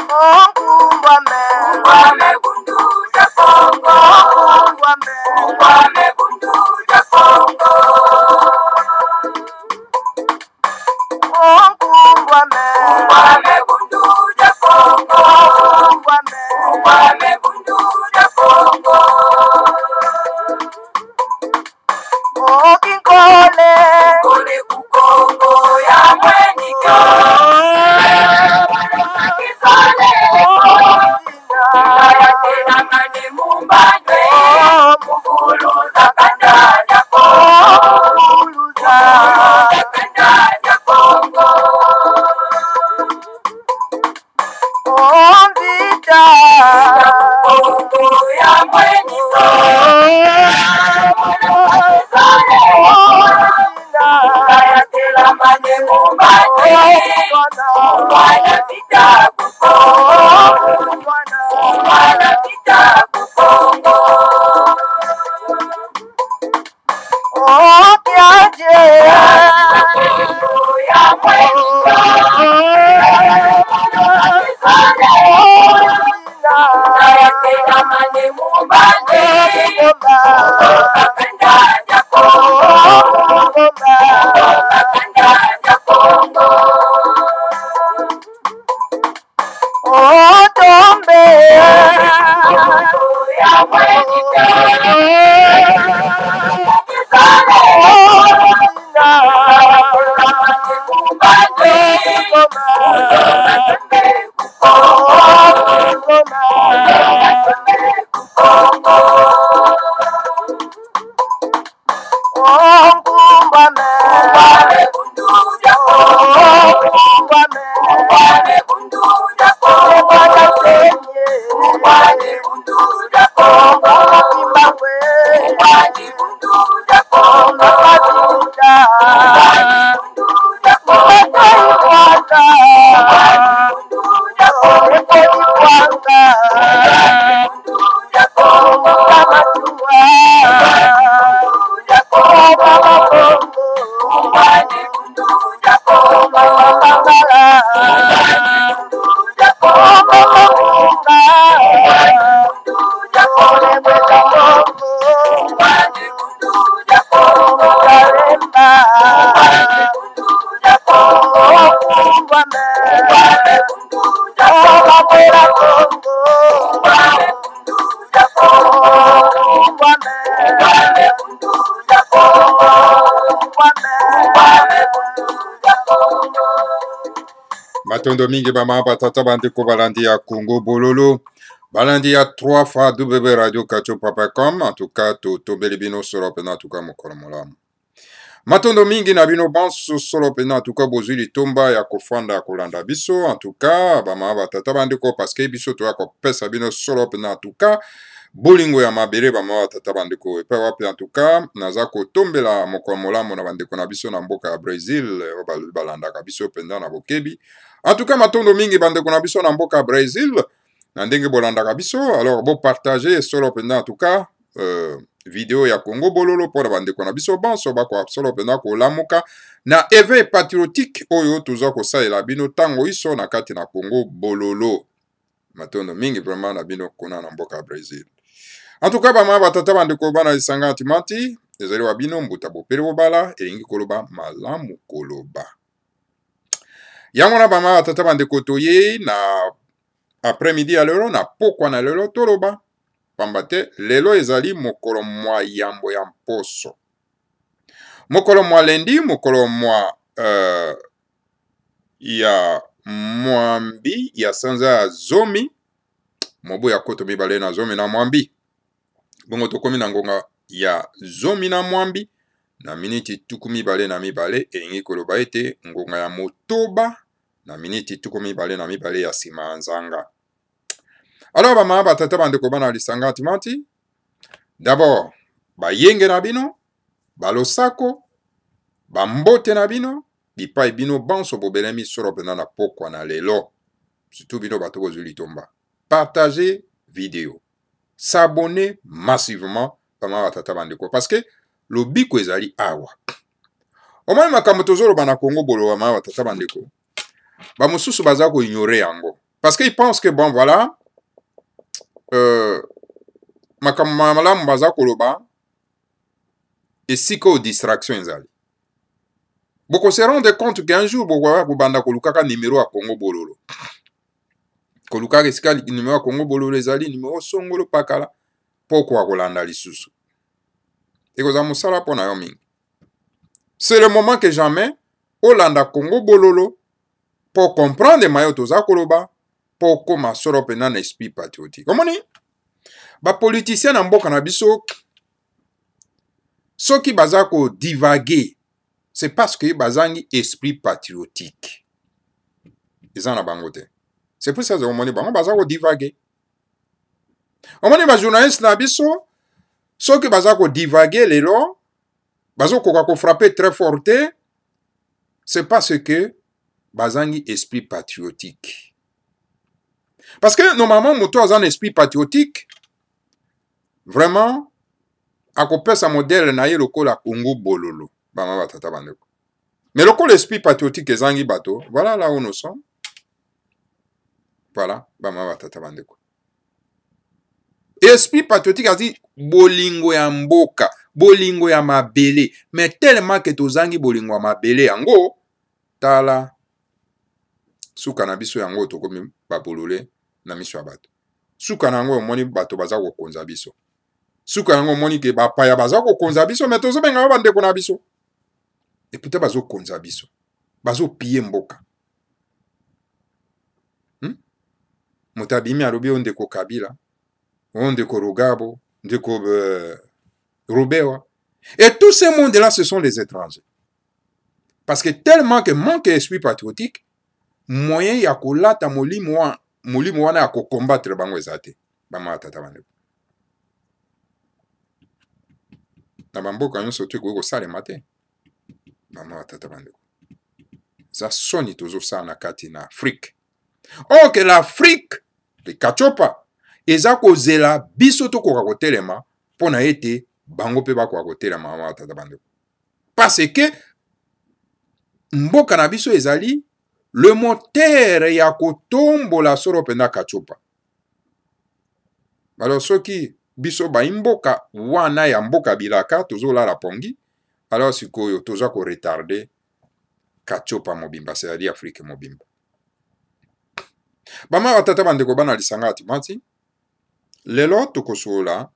Ungwame bundu ya Kongo. Ungwame bundu ya Kongo. Ungwame bundu ya Kongo. Ungwame bundu ya Kongo. Kole kukongo ya mwenyika. Kisale ya tena mani mumbanye. Mukuluza kanda ya Kongo. Kanda ya Kongo. Vita Kukongo ya mwenyika. Mane mumbanye mwana vita kukongo mwana vita kukongo kiaje ya mwenyika tena mane mumbanye kakanda ya Kongo kakanda ya Kongo Tombe ya mwenyika Matondo mingi bama batata bandeko balandi ya Congo Bololo. Balandi ya 3 fois www.radio-kacho.com. En tout cas, to tombeli bino solo pena en tout cas mokolo molamu. Matondo mingi na bino banso solo pena en tout cas bozwi litomba ya kofanda kolanda biso. En tout cas, bama batata bandeko parce que biso to ya kopesa bino solo pena en tout cas. Bolingo ya mabere bama batata bandeko epe wapi en tout cas naza kotombela mokolo molamu na bandeko na biso na mboka ya Brésil balandaka biso penda na bokebi. En tout cas, matondo mingi bandeko na biso na mboka Brésil, na ndenge bolandaka biso, alors bo partager solo penda en tout cas vidéo ya Congo Bololo pour bandeko na biso banso bako solo penda ko lamuka na éveil patriotique oyo toza ko salela bino tango iso na kati na Congo Bololo. Matondo mingi vraiment na bino kuna na mboka Brésil. En tout cas, bama batata bandeko bana lisanga antimanti, ezali wa bino mbuta bopere bobala elingi koloba malamu koloba. Yango na bama batata bandeko toye na après-midi ya lelo na pokwa na lelo toloba pambate lelo ezali mokolo mwa yambo ya mposo mokolo mwa lendi mokolo mwa ya mwambi ya sanza ya zomi mobu ya koto mibale na zomi na mwambi bongo tokomi na ngonga ya zomi na mwambi na miniti tuku mibale na mibale elingi koloba ete ngonga ya motoba na miniti tuku mibale na mibale ya sima ya nzanga. Alors bama batata bandeko bana lisanga antimanti d'abord bayenge na bino balosako bambote na bino bipai bino banso bobelemi solo pena na pokwa na lelo surtout bino bato kozwi litomba partager vidéo s'abonner massivement bama batata bandeko parce que lobiko ezali awa omoi makambo tozoloba na Congo Bololo bama batata bandeko bamosusu baza ko ignore yango Parce qu'ils pensent que, bon, voilà, makamala mbaza koloba, et si ko distraction ezali. Boko se rendre compte qu'un jour, boko banda kolukaka numéro à Congo Bololo. Kolukaka esika numéro à Congo Bololo ezali, numéro songolo pakala, poko akolanda lisusu. Et koza musala pona yo mingi. C'est le moment que jamais, Olanda Congo Bololo, pour comprendre mayo toza koloba, pour koma soro pena na esprit patriotique. Comment ni? Ba politicien na mboka na biso, soki baza ko divaguer, c'est parce que bazangi esprit patriotique. Ils en a bangote. C'est pour ça que on bango baza ko divaguer. On ba journaliste na biso, soki baza ko divaguer lelo, bazo ko frapper très fort, c'est parce que bazangi esprit patriotique. Parce que normalement, moto a un esprit patriotique, vraiment, à copie sa modèle na ye loko la Congo Bololo. Mais loko l'esprit patriotique ezangi bato, voilà là où nous sommes. Voilà, esprit patriotique a dit bolingo ya mboka, bolingo ya mabele, mais tellement que tozangi bolingo ya mabele yango, tala suka na biso yango tokomi babolole na miso ya bato. Suka na yango omoni bato baza kokonza biso. Suka na yango omoni ke bapaya baza kokonza biso, mais tozobenga bandeko na biso. Et peut-être bazo konza biso. Bazo piller mboka. Motabimi alobi ondeko Kabila, ondeko Rugabo, ondeko Rubewa. Et tous ces mondes-là, ce sont les étrangers. Parce que tellement que manque d'esprit patriotique, moyen ya kolata molimo wana ya combattre bango ezate. Bama tata bandeko. Na bamboka nyonso te ko salema te. Bama tata bandeko. Za soni tozo sa na kati na Afrique. Or que l'Afrique, le kachopa, eza kozela biso to koka kotelema pona ete bango pe bakoka kotelema mama tata bandeko. Parce que mboka na biso ezali le moteur ya kotombola soro pena kachopa. Alors soki biso ba mboka wana ya mboka bilaka tozola la pongi, alors sikoyo toza ko retarder kachopa mobimba, c'est-à-dire Afrique mobimba. Bama watata bandeko bana lisanga atimati, lelo tokosola,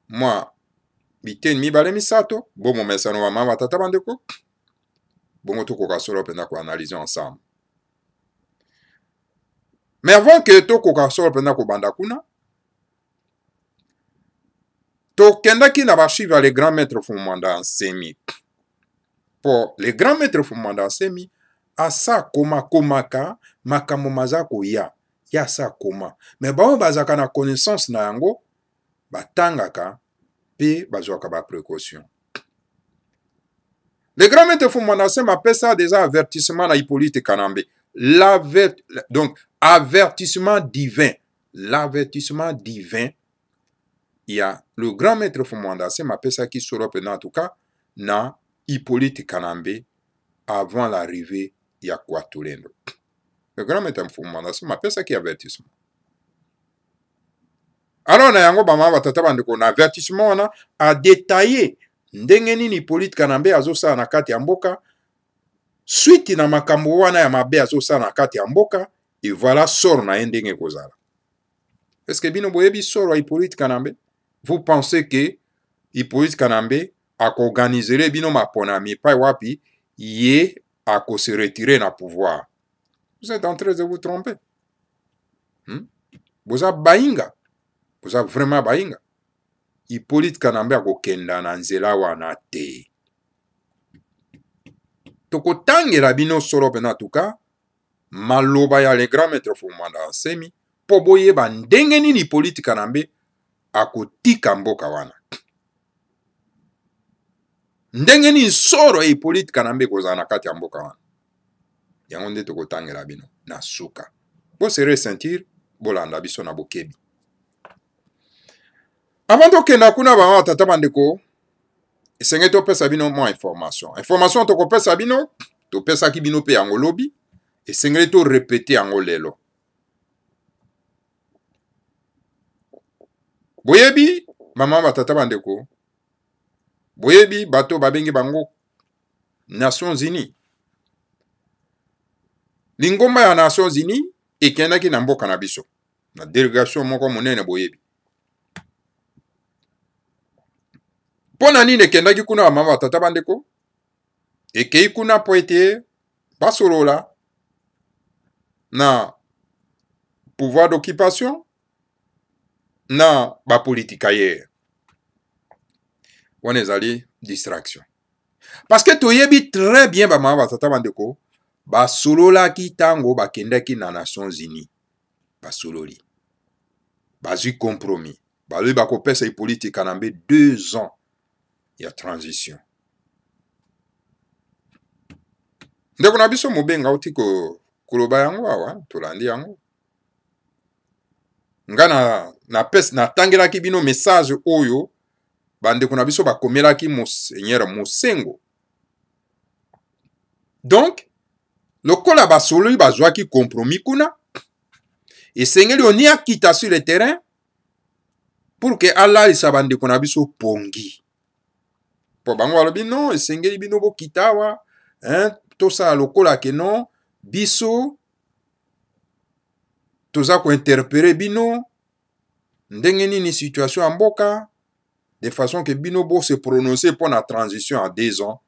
moi, biteni mibale misato, bomo mesano bama watata bandeko, bongo tokoka solo pena ko analyser ensemble. Mais avant que tokoka solo pena ko banda kuna, tokendaki na bashiva les grands maîtres Fumanda Nsemi. Pour les grands maîtres Fumanda Nsemi, asa koma komaka makambo mazako ya sa koma. Mais ba bazaka na connaissance na yango batangaka pe bazwaka ba précaution. Les grands maîtres Fumanda Nsemi appellent ça déjà avertissement na Hippolyte Kanambe. Donc avertissement divin. L'avertissement divin. Il y a le grand maître Fumanda Nsemi appelle ça qui sera en tout cas na Hippolyte Kanambe avant l'arrivée ya Kwatulendo. Le grand maître Fumanda Nsemi appelle ça qui avertissement. Alors na yango bama batata bandeko na avertissement wana a détaillé ndenge nini Hippolyte Kanambe azosala na kati ya mboka, suite na makambo wana ya mabe azosala na kati ya mboka, et voilà sort na ndenge kozala. Est-ce que bino boyebi sort Hippolyte Kanambe? Vous pensez que Hippolyte Kanambe a organisé bino mapona mi pa wapi ye a se retirer na pouvoir? Vous êtes en train de vous tromper. Vous avez bainga. Vous avez vraiment bainga. Hippolyte Kanambe a kokenda na nzela wana te. Tokotangela bino solo pena tuka maloba ya le grand maître Fumanda Nsemi po boyeba ndenge nini Hippolyte Kanambe akotika mboka wana. Ndenge nini soro Hippolyte Kanambe kozala na kati ya mboka wana. Yango nde tokotangela bino na suka. Bo se ressentir bolanda biso na bokebi. Avant tokenda kuna ba tata bandeko, esenge topesa bino mwa information. Information tokopesa bino, topesa ki bino pe yango lobi, esengeli to répéter yango lelo. Boyebi mama batata bandeko, boyebi bato babengi bango Nations Unies. Lingomba ya Nations Unies ekendaki na mboka na biso na délégation moko monene boyebi. Pona nini ekendaki kuna mama batata bandeko? Ekei kuna po ete basolola na pouvoir d'occupation na bapolitikaye. Wana ezali distraction. Parce que toyebi très bien mama batata bandeko, basololaki tango bakendaki na Nations Unies. Basololi. Bazui compromis. Balui bakopesa politika nambe 2 ans ya transition. Ndeko na biso mobenga uti koloba yango awa, tolandi yango. Nga na tangelaki bino message oyo, bandeko na biso bakomelaki Monseigneur Mosengo. Donc, lokola basololi bazwaki compromis kuna, esengeli oni akita sur le terrain pour que Allah isa bandeko na biso pongi. Po bango alobi non, esengeli bino bo kitawa, tosa lokola ke non, biso toza ko interpréter bino ndenge nini situation en mboka, de façon que bino bo se prononcer pour la transition en 2 ans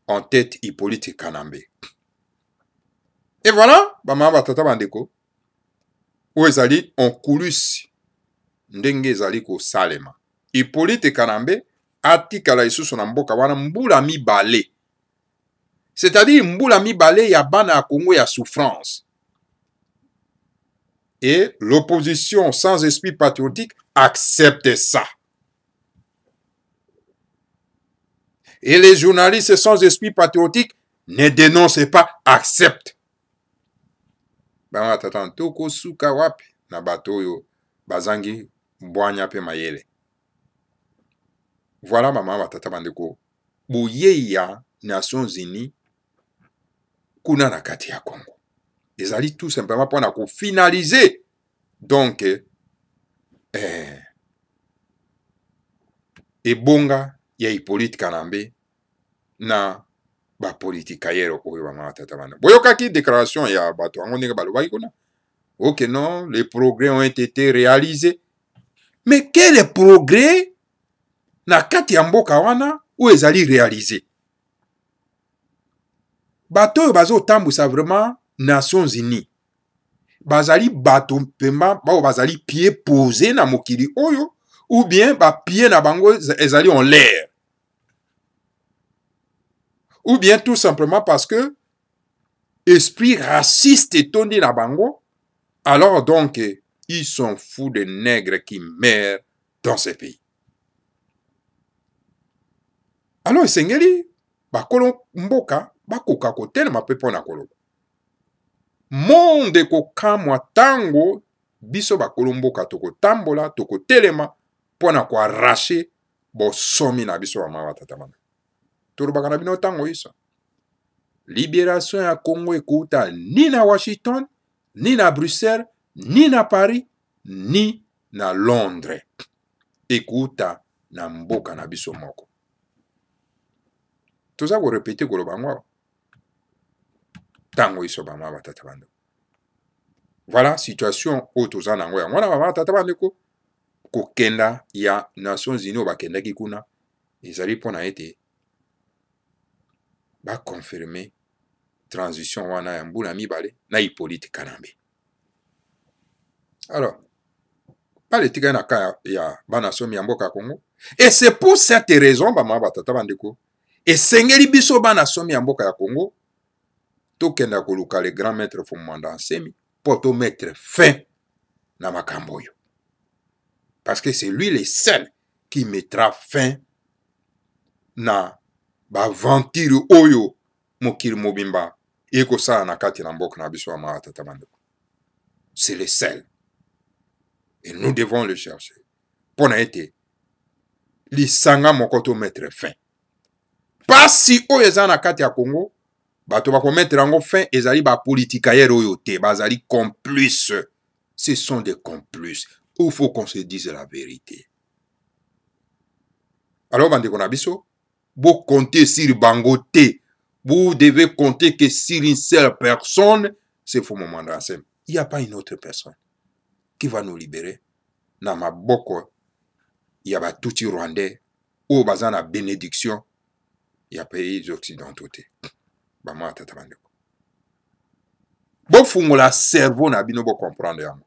en tête Hippolyte Kanambe. Et voilà, bama batata bandeko, ou ezali en coulisses ndenge ezali ko salema. Hippolyte Kanambe atikala isusu na mboka wana mbula mibale. C'est-à-dire mbula mibale ya bana ya Congo ya souffrance. Et l'opposition sans esprit patriotique accepte ça. Et les journalistes sans esprit patriotique ne dénoncent pas, acceptent. Bama tata toko suka wapi na bato yo bazangi mbwanya pe mayele. Voilà mama batata bandeko. Boye ya Nations Unies kuna na kati ya Congo. Ezali tout simplement pour na ko finaliser. Donc ebonga ya Hippolyte Kanambe na ba politikayero oyo ba matata bana. Boyokaki déclaration ya bato ango ndenge balobaki kuna. OK non, les progrès ont été réalisés. Mais quel progrès na kati ya mboka wana ou ezali réalisé? Bato bazo tambusa vraiment Nations Unies. Bazali bato pemba bao bazali pied posé na mokili oyo ou bien ba pied na bango ezali en l'air. Ou bien tout simplement parce que esprit raciste est tondi na bango, alors donc ils sont fous de nègres qui meurent dans ces pays. Alors esengeli bakolo mboka bakoka kotelema pe pona koloba. Monde kokamwa tango biso bakolo mboka tokotambola tokotelema pona ko arracher bosomi na biso ba mama tata bana. Tolobaka na bino tango iso. Libération ya Congo ekuta ni na Washington, ni na Bruxelles, ni na Paris, ni na Londres. Ekuta na mboka na biso moko. Toza ko répéter ko lobango. Tango iso ba mama tata bana. Voilà situation o toza nango ya mwana mama tata bana ko kokenda ya Nations Unies bakenda kikuna ezali pona ete ba confirmer transition wana ya mbula mibale na Hippolyte Kanambe. Alors, pas le tika na ka ya bana somi ya mboka Congo. Et c'est pour cette raison ba mama tata bandeko et sengeli biso bana somi ya mboka ya Congo tokenda koluka le grand maître Fumanda Nsemi pour to mettre fin na makambo yo. Parce que c'est lui le seul qui mettra fin na ba venture oyo mokili mobimba eko sa na kati na mboka na biso ma tata bandeko. C'est le seul. Et nous devons le chercher. Pour na été lisanga mokoto mettre fin. Pas si oyo eza na kati ya Congo bato bakomettre yango fin ezali bapolitikaire oyo te bazali complice. Ce sont des complices. Il faut qu'on se dise la vérité. Alors bandeko na biso, vous comptez sur bango te. Vous devez compter que sur une seule personne, c'est Fuma Mwanda Nsemi. Il n'y a pas une autre personne qui va nous libérer. Na maboko ya batuti rwandais ou bazana bénédiction ya pays occidentaux te. Bama tata bandeko. Bo fungola cerveau na bino bo comprendre yango.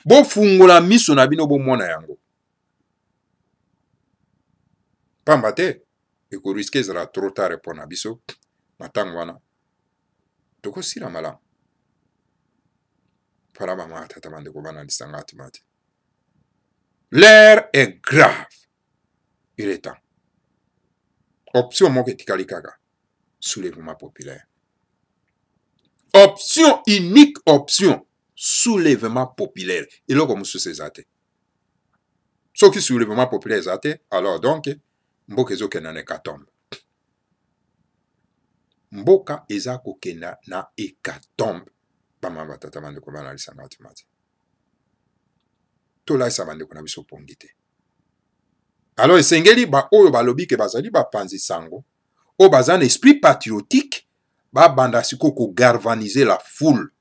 Bo fungola miso na bino bo mona yango. Pamba te eko risque ezala trop tard répondre na biso na tango wana. Toko sila malamu. Fala bama tata bandeko bana lisanga atimati. L'air est grave. Il est temps. Option moko etikali kaka. Soulèvement populaire. Option unique option. Soulèvement populaire. Et là, comme ça, c'est zate. Ce qui soulèvement populaire zate, alors donc, mboka ezokena na hécatombe. Mboka ezakokena na hécatombe. Bama batata bandeko bana lisanga atimati. Tola isa bandeko na biso pongi te. Alors esengeli ba oyo balobi ke bazali ba panzi sango, o bazan esprit patriotique, ba banda siko ko galvaniser la foule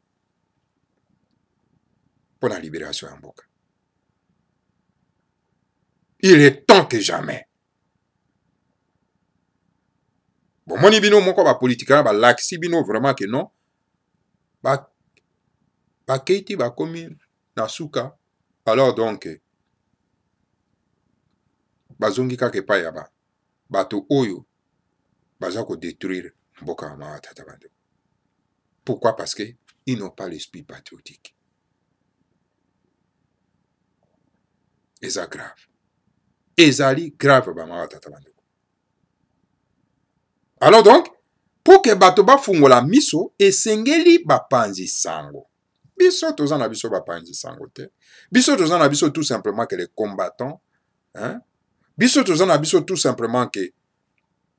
pour la libération ya mboka. Il est temps que jamais. Bon moni bino moko ba politika ba laksi bino vraiment que non. Ba keiti ba komi na suka. Alors donc bazongi kaka epai ya bato oyo baza ko détruire mboka ya mawa tata bandeko. Pourquoi? Parce que ils n'ont pas l'esprit patriotique. Eza grave. Ezali grave ba mawa tata bandeko. Alors donc, pour que bato bafungola miso esengeli bapanzi sango. Biso toza na biso bapanzi sango te. Biso toza na biso tout simplement que les combattants, hein? Biso toza na biso tout simplement que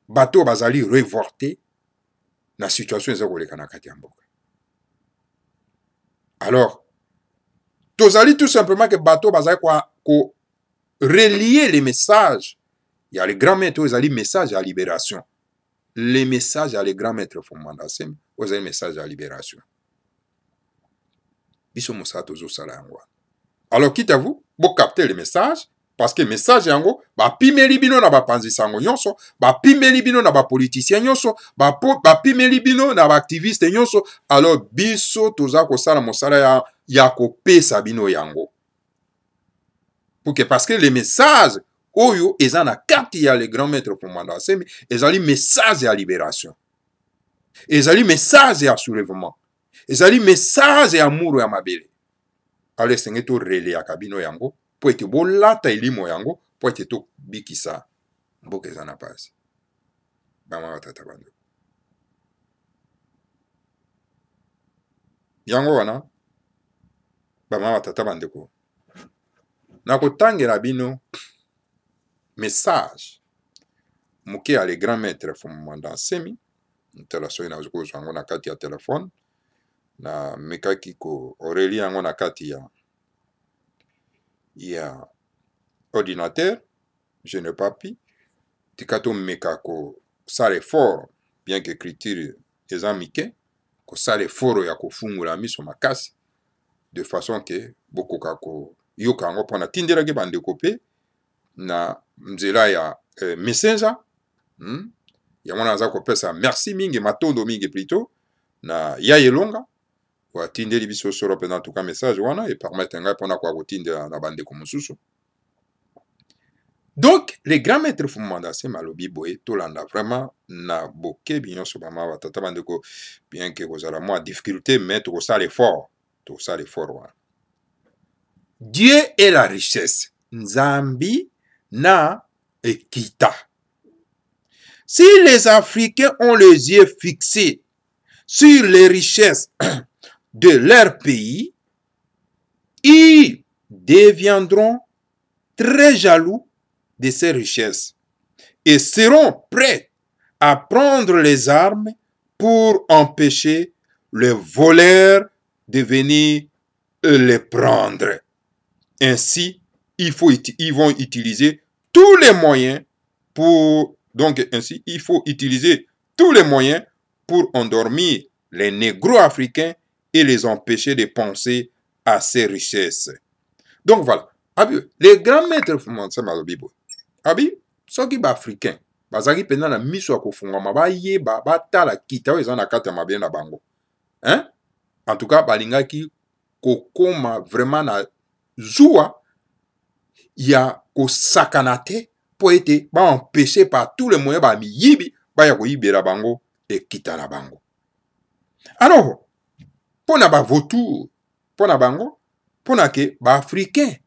bato bazali révolté na situation eza koleka na kati ya mboka. Alors, tozali tout simplement que bato bazali ko relier les messages. Il y a les grands maîtres, ezali message à libération. Les messages à les grands maîtres Fuma Mwanda Nsemi, ezali message à libération. Biso mosala tozo sala yango. Alors quitte à vous, vous captez le message. Parce que message yango, ba pimeli bino na ba panzi sango nyonso, ba pimeli bino na ba politicien nyonso, ba pimeli bino na ba activiste nyonso, alors biso toza ko sala mosala ya ko pesa bino yango. Parce que les messages oyo eza na kati ya le grand maître Fuma Mwanda Nsemi, ezali message ya libération. Ezali message ya soulèvement. Ezali message ya muro ya mabele. Alors senge to relé ya kabino yango. Po ete bolata elimo yango, po ete to bikisa mboka eza na pasi. Bama batata bandeko. Yango wana, bama batata bandeko. Na kotangela bino message muke ya le grand maître Fuma Mwanda Nsemi, ntela soyi na zuko yango na kati ya telefone, na mekaki ko oreli yango na kati ya ordinateur, je n'ai pas pu. Tikato meka ko sale fort, bien que écriture eza mike, ko sale fort ya ko fungula miso makasi, de façon que bokoka ko yoka yango pona tindelaki bandeko pe na nzela ya messenger, yango naza kopesa merci mingi matondo mingi plutôt na ya elonga wa tindeli biso solo pena tuka message wana et permettre ngai pona kwa kotindela na bandeko mosusu. Donc les grands maîtres Fuma Mwanda Nsemi alobi boye tolanda vraiment na boke binyoso bama batata bandeko, bien que kozala mwa difficulté mais tokosala effort wana. Dieu est la richesse. Nzambi na ekita. Si les Africains ont les yeux fixés sur les richesses de leur pays, ils deviendront très jaloux de ces richesses et seront prêts à prendre les armes pour empêcher les voleurs de venir les prendre. Ainsi, ils vont utiliser tous les moyens pour endormir les négros africains et les empêcher de penser à ces richesses. Donc voilà. Les grands maîtres français malobibo. Soki ba africain, bazaki pena na miso ya kofungama ba yeba ba tala kita oyo eza na kati ya mabele na bango. Hein? En tout cas, balingaki kokoma vraiment na zuwa ya kosakana te po ete ba empêcher par tous les moyens ba miyibi ba ya koyibela bango e kita na bango. Alors, pona ba vautour, pona bango, pona ke ba africain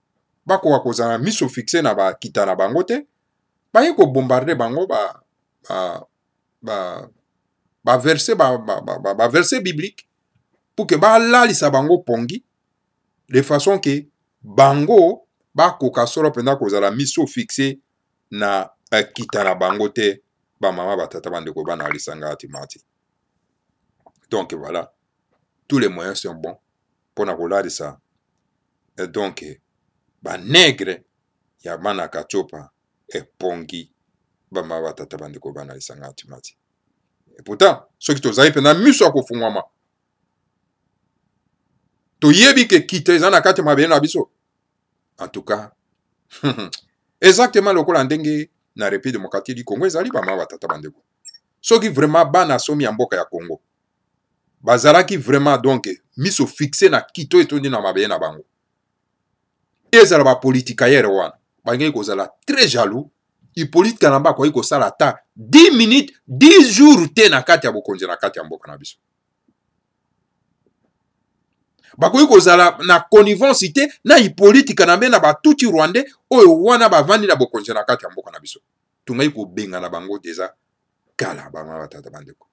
ba ko kozana miso fixé na ba kita na bango te, ba ye ko bombarder bango verset biblique pour que ba lalisa bango pongi de façon que bango ba koka solo penda kozala miso fixé na kita na bango te, ba mama batata bandeko bana lisanga atimati. Donc voilà, tous les moyens sont bons pour na kolalisa. Et donc ba nègre ya bana kachopa e pongi ba mama batata bandeko bana lisanga atimati. Et pourtant, ceux qui tozali penda miso akofungwama toyebi ke kita eza na kati mabele na biso. En tout cas, exactement lokola ndenge na République démocratique du Congo ezali ba mama batata bandeko. Soki vraiment bana somi ya mboka ya Congo bazalaki vraiment donc miso fixé na kito etondi na mabele na bango. Ezala ba politikaire wana bangi kozala très jaloux. Hippolyte Kalamba kwa iko sala ta 10 minutes 10 jours te na kati ya bokonzi na kati ya mboka na biso. Bakoyi kozala na connivence te na Hippolyte Kalamba na batuti rwandais oyo wana bavandi na bokonzi na kati ya mboka na biso. Tungai ko benga na bango déjà kala ba mama batata bandeko.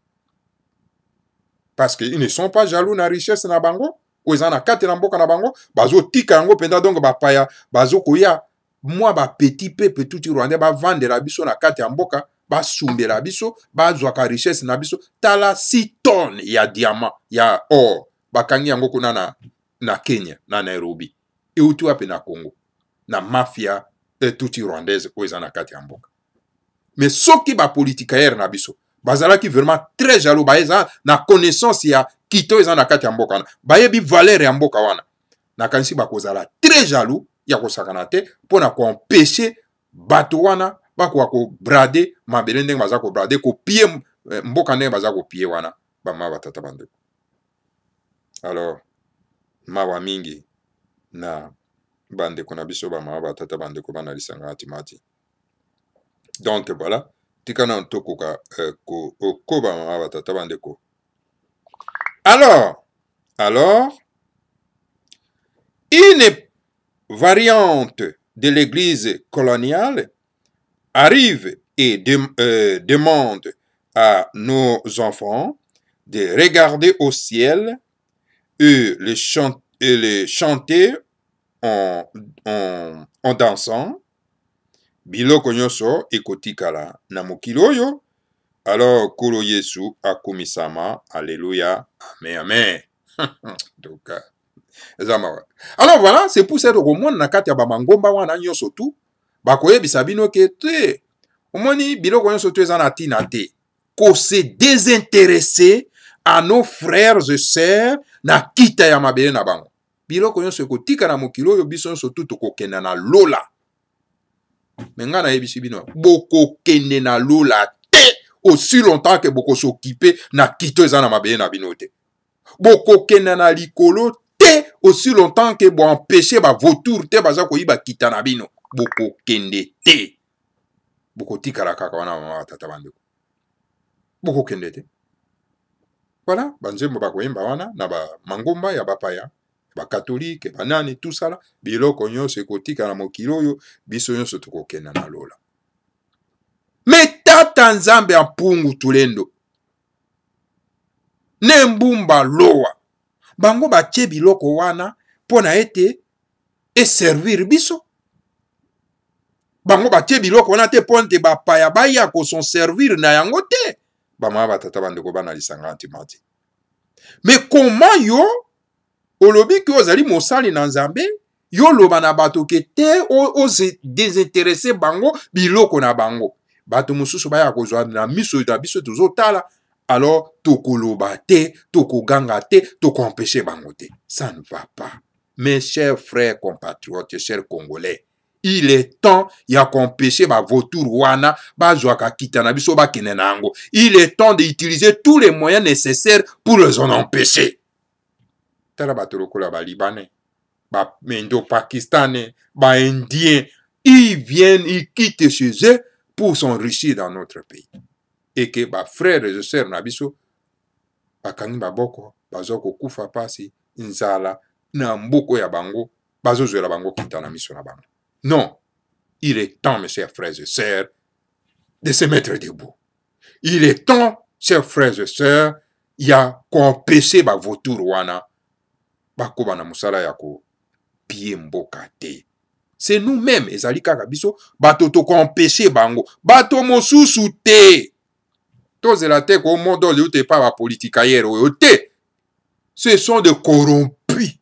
Parce que ils ne sont pas jaloux na richesse na bango, oyo na kati na mboka na bango, bazo tika yango penda donc bapaya, bazo koya moi ba petit peuple tout rwandais ba vendre la biso na kati ya mboka, ba sumbe la biso, ba zwaka richesse na biso, tala 6 tonnes ya diamant, ya or, bakangi yango kuna na Kenya, na Nairobi. E utu wapi na Congo, na mafia tout rwandaise oyo na kati ya mboka. Mais soki ba politikaire na biso, bazalaki vraiment très jaloux, baeza na connaissance ya kito eza na kati ya mboka wana. Bayebi valeur ya mboka wana. Na kanisi bakozala très jaloux ya kosakana te pona ko empêcher bato wana bakwa ko brader mabele ndenge baza ko brader ko pie mboka ndenge baza ko pie wana ba mama batata bandeko. Alors mawa mingi na bandeko na biso ba mama batata bandeko bana lisanga atimati. Donc voilà, tikana ntokoka ko ba mama batata bandeko. Alors une variante de l'église coloniale arrive et demande à nos enfants de regarder au ciel et les chanter en dansant. Biloko nyonso ekotikala na mokili oyo. Alors kolo Yesu akumisama. Alléluia. Amen, amen. Donc alors voilà, c'est pour ça que monde na kati ya ba mangomba wana nyonso tu bakoyebisa bino ke te omoni biloko nyonso tu eza na tina te ko se désintéresser à nos frères et sœurs na kita ya mabele na bango. Biloko nyonso ekotika na mokili oyo biso nyonso tu tokokenda na lola. Menga na yebisi bino bokokende na lola te aussi longtemps que boko s'occuper na kito eza na mabele na bino te. Bokokende na likolo te aussi longtemps que bon empêcher ba vautour te baza ko yiba kita na bino. Bokokende te. Bokotikala kaka wana mama tata bandeko. Bokokende te. Voilà, banzembo bakoyemba wana na ba mangomba ya bapaya, ba catholique, banani tout ça là, biloko nyonso ekotika na mokili oyo biso nyonso tokokenda na lola. Mais tata nzambe ampungu tulendo. Nembumba loa. Bango batie biloko wana pona ete e servir biso. Bango batie biloko wana te ponte bapaya baya ko son servir na yango te. bama batata bandeko banalisanga antimati. Mais comment yo olobi ki ozali mosali na nzambe yo loba na bato ke te oze désintéressé bango biloko na bango bato mosusu baya kozwa na miso na biso tozotala alors tokoloba te tokoganga te tokompêcher bango te. Ça ne va pas. Mes chers frères compatriotes, chers Congolais, il est temps ya kompêcher ba vautour wana bazwaka kita na biso bakene nango. Il est temps d'utiliser tous les moyens nécessaires pour les en empêcher. Tala bato lokola ba Libanais, ba Indo-Pakistanais, ba Indiens, ils viennent, ils quittent chez eux pour s'enrichir dans notre pays. Et que ba frères et sœurs na biso bakangi baboko bazoko kufa pasi nzala na mboko ya bango bazozwela bango kita na miso na bango. Non, il est temps, mes chers frères et sœurs, de se mettre debout. Il est temps, chers frères et sœurs, ya kompêcher ba vautour wana bakoba na musala ya ko pie mboka te. C'est nous-mêmes ezali kaka biso bato to kompêcher bango bato mosusu te. Tozela te ko modo le te pa ba politikayer oyo te. Ce sont des corrompus.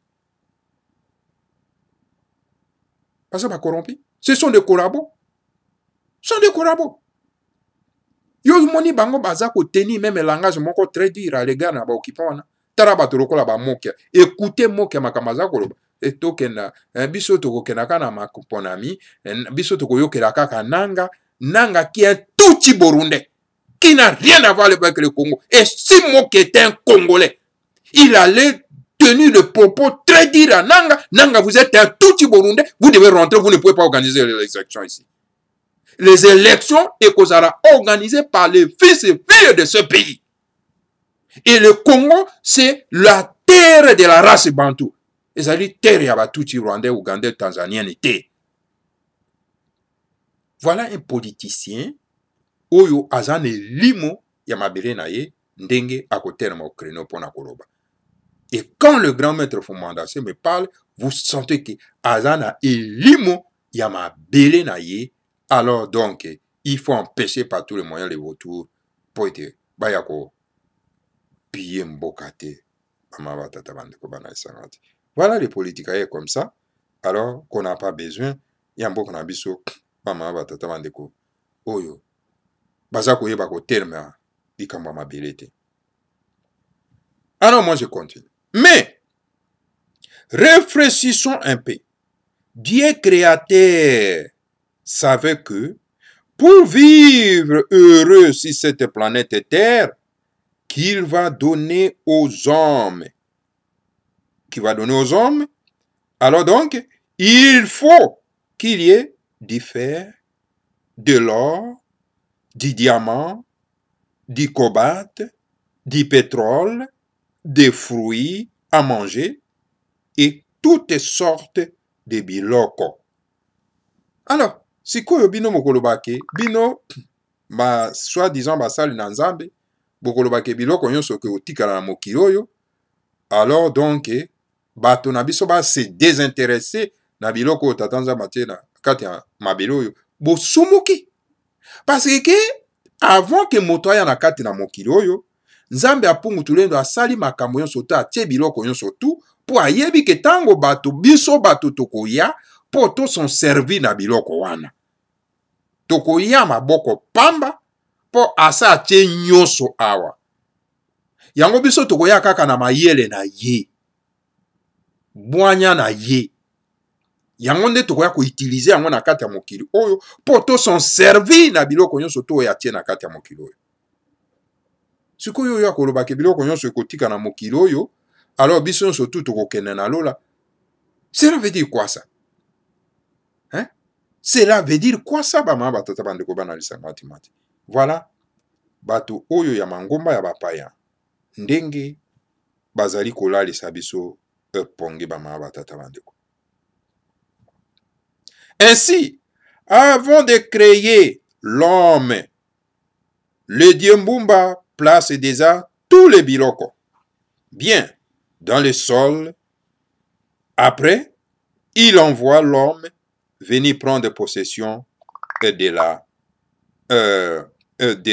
Parce que ba corrompus, ce sont des collabos. Ce sont des collabos. Yo moni bango baza ko tenir même langage moko très dur à l'égard na ba occupant wana. Tara bato lokola ba mokia. Écoutez mokia makamaza koloba. Etokena biso tokokena kana makuponami, biso tokoyokela kaka nanga qui est tout petit burundais, qui n'a rien à voir avec le Congo. Et si Mokia était un Congolais, il allait tenir le propos très dur à Nanga, vous êtes un tout petit burundais, vous devez rentrer, vous ne pouvez pas organiser les élections ici. Les élections sera organisées par les fils et filles de ce pays. Et le Congo, c'est la terre de la race bantou. Et ça dit terre yabatuti rwandais, ougandais, tanzanien était. Voilà un politicien oyo azane limo yamabele na ye ndenge akoterma okreno pona koloba. Et quand le grand maître Fumandase me parle, vous sentez que azana limo yamabele na ye. Alors donc, il faut empêcher par tous les moyens les vautours pour être bayako piller mbokate. Voilà les politiques comme ça. Alors qu'on n'a pas besoin, il y a un peu de biso, oyo. Bazako yeba ko terme di kamba mabelete. Alors moi je continue. Mais réfléchissons un peu. Dieu créateur savait que pour vivre heureux sur cette planète Terre, qu'il va donner aux hommes. Alors donc, il faut qu'il y ait du fer, de l'or, du diamant, du cobalt, du pétrole, des fruits à manger et toutes sortes de biloko. Alors, si koyo bino mokolobake, bino ba soi-disant basali na nzambe, bokolobake biloko nyonso ke otikala na mokili oyo, alors donc bato na biso ba se désintéresser na biloko tatanza matie na kati ya mabele oyo bosumuki. Parce que avant que moto aya na kati na mokili oyo, nzambe apungu tulendo asali makambo nyonso to atie biloko nyonso tu po ayebi ke tango bato biso bato tokoya po to son servi na biloko wana. Tokoya maboko pamba po asa atie nyonso awa. Yango biso tokoya kaka na mayele na ye. Bwanya na ye. Yango nde tokoya ko utiliser yango na kati ya mokili oyo po to son servi na biloko nyonso to ya tie na kati ya mokili oyo. Sikoyo ya koloba ke biloko nyonso ekotika na mokili oyo, alors biso nyonso tu tokokende na lola. Cela veut dire quoi ça? Hein? Cela veut dire quoi ça? Ba mama batata bandeko bana lisanga matimati. Voilà. Bato oyo ya mangomba ya bapaya. Ndenge bazali kolalisa biso pongi ba mama batata bandeko. Ainsi, avant de créer l'homme, le Dieu Mbumba place déjà tous les biloko bien dans le sol. Après, il envoie l'homme venir prendre possession de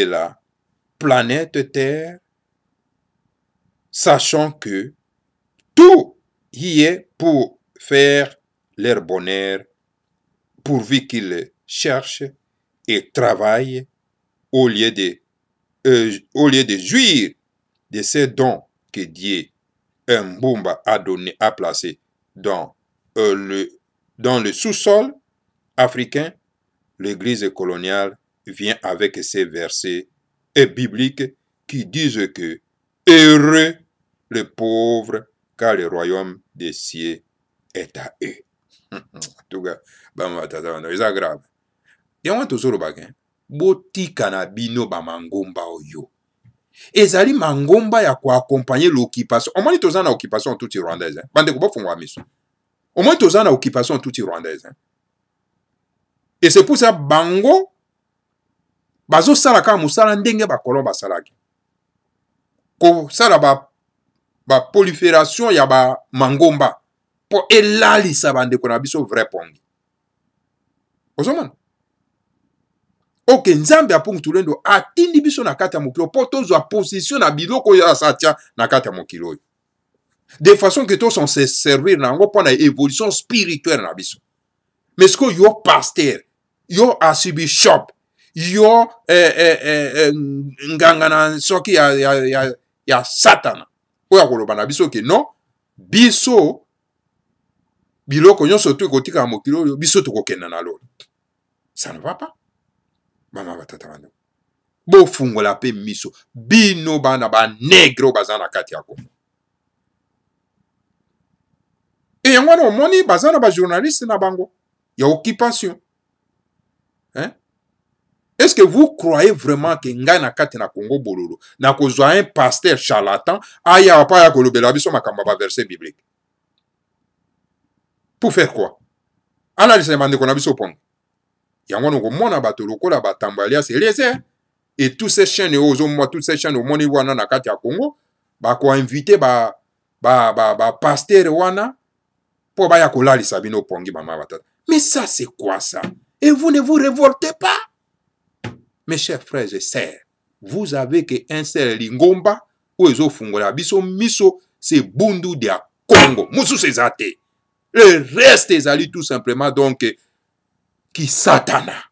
la planète Terre, sachant que tout y est pour faire leur bonheur, pourvu qu'ils cherchent et travaillent au lieu de jouir de ces dons que Dieu, un Mbumba, a placé dans le sous-sol africain. L'Église coloniale vient avec ces versets bibliques qui disent que heureux les pauvres, car le royaume des cieux est à eux. En tout cas, c'est grave. Et on tozolo bagen, botika na bino ba mangomba oyo. Ezali mangomba ya ko accompagner l'occupation. Au moins tozana na occupation tout rwandaise. Bande ko bofungwa miso. Au moins tozana na occupation tout rwandaise. Et c'est pour ça bango bazo sala ka musala ndenge ba kolon ba salaki. Ko sala ba prolifération ya ba mangomba pour elalisa bande ko na biso vrai pongi. Ozomana. Ok, nzambe apungu tulendo atindi biso na kati ya mokilo po tozwa position na biloko ya satia na kati ya mokilo. De façon que tous on se servir na ngo pour na évolution spirituelle na biso. Mais ce que yo pasteur, yo archbishop, yo nganga na soki ya satana. Oya koloba na biso ke non, biso biloko nyonso to kotika mokilo biso to kokenda na lolo. Ça ne va pas. Mama batata bana. Bo fungola pe miso. Bino bana ba negro bazana kati yako. Et yango na moni bazana ba journaliste na bango. Ya occupation. Hein? Est-ce que vous croyez vraiment que nga na kati na Congo bololo na kozwa un pasteur charlatan aya pa ya kolobela biso makamba ba verset biblique? Pour faire quoi? Ana lisemande ko na biso pong. Yango no mona bato lokola batambo alias Eliezer et tous ces chaînes toutes ces chaînes au moni wana na kati ya Congo ba ko inviter ba pasteur wana pour ba ya kolalisa bino pongi mama batata. Mais ça c'est quoi ça? Et vous ne vous révoltez pas? Mes chers frères et sœurs, vous avez que un seul lingomba ou ezo fungola biso miso c'est bundu dia Congo. Musu sezate. Le reste ezali tout simplement donc qui satana.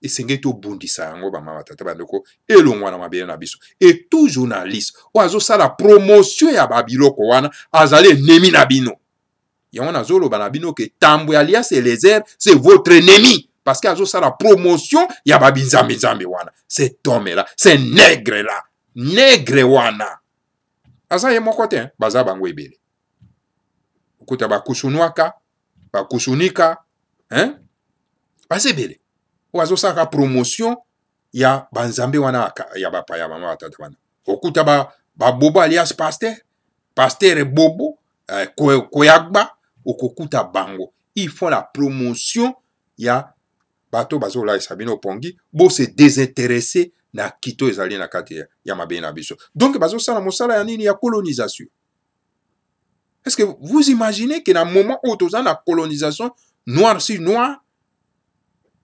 Et c'est que tout bundisa yango ba mama tata bandeko elongwa na mabele na biso. Et tout journaliste oazo sala promotion ya babiloko wana azali nemi na bino. Yango nazolo ba na bino ke Tambwe alias Eliezer c'est votre ennemi parce que azo sala promotion ya babinzambe nzambe wana. Cet homme là, c'est nègre là, nègre wana. Asa ye mokote baza bango ebele. Okuta ba kusunwaka, ba kusunika, hein? Basebele. Oazo saka promotion ya banzambe wana ya bapa ya mama tata wana. Okuta ba bobo alias pasteur bobo, koyagba, okokuta bango. Ils font la promotion ya bato bazo la sabino pongi, bo se désintéresser na kito ezali na kati ya mabe na biso. Donc bazo sala mosala ya nini ya colonisation. Est-ce que vous imaginez que dans le moment où tu as la colonisation noir sur noir,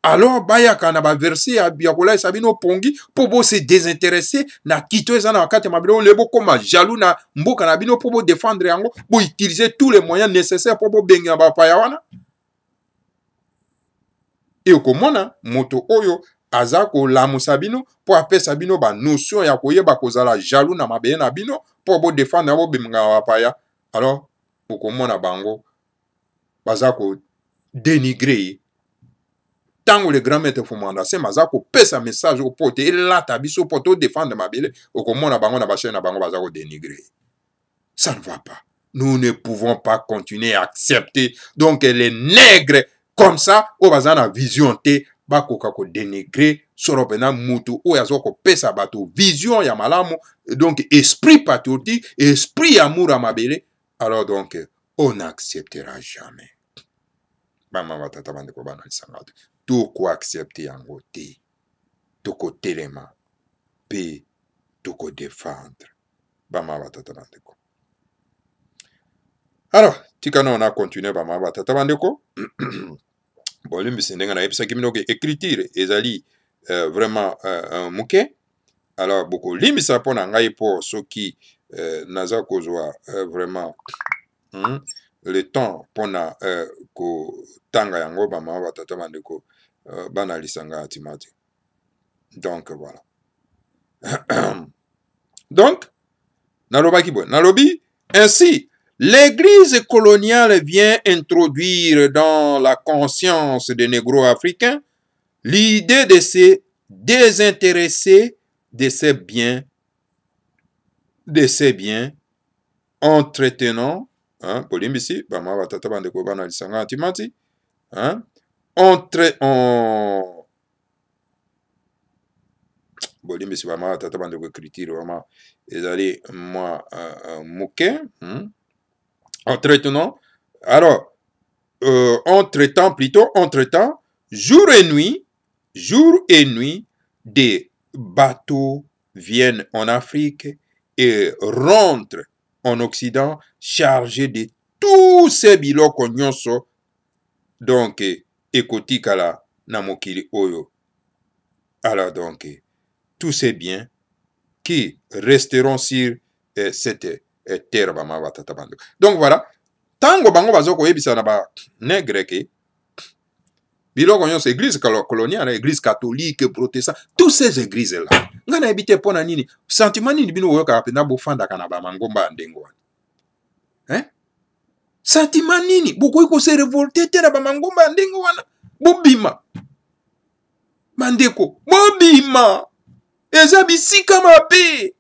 alors baya kana ba verser ya biakola sabino pongi pour se désintéresser na kito ezana wakati mabilo lebo comme jaloux na mboka na bino pour défendre yango pour utiliser tous les moyens nécessaires pour benga ba payawana. Et okomona moto oyo azako la musabino pour appeler sabino ba notion ya koyeba kozala jaloux na mabe na bino pour défendre bo benga ba paya. Alors okomona bango bazako dénigrer. Tango le grand maître Fumanda c'est mazako pesa message au pote et là tabiso poto défendre mabele okomona bango na ba chaîne na bango bazako dénigrer. Ça ne va pas. Nous ne pouvons pas continuer à accepter donc les nègres comme ça au bazana vision te bakoka ko dénigrer soropena mutu o yazoko pesa bato vision ya malamu donc esprit patriotique esprit amour à mabele. Alors donc on n'acceptera jamais. Mama batata bande ko bana lisangatu. Tout quoi accepter yango te. Tout ko telema. Pe tout ko défendre. Mama batata bande ko. Alors, tikana on a continué mama batata bande ko. Bon, limbi sendenga na episa kimino ke écriture ezali vraiment mouké. Alors, beaucoup limbisa pona ngai po soki naza kozwa vraiment le temps pona ko tanga yango bama batata bandeko bana lisanga atimati. Donc voilà. Donc nalobi ainsi l'église coloniale vient introduire dans la conscience des négro-africains l'idée de se désintéresser de ces biens entretenant polimbisi bama batata bandeko bana lisanga atimati bolimbisi bama batata bandeko écriture vraiment ezali moi moke entretenant alors entre-temps jour et nuit des bateaux viennent en Afrique et rentrent en Occident chargés de tous ces biloko nyonso donc ekotikala na mokili oyo. Alors donc tous ces biens qui resteront sur cette terre bama batata bandeko. Donc voilà, tango bango bazoko yebisa na ba nègre ke biloko nyonso église coloniale, église catholique, protestant, tous ces églises là. Ngana ebite pona nini? Sentiment nini bino oyoka pena bofanda kana ba mangomba ndengo wana. Sentiment nini? Boko iko se révolter te na ba mangomba ndengo wana. Bobima. Mandeko, bobima. Eza bisika mabe.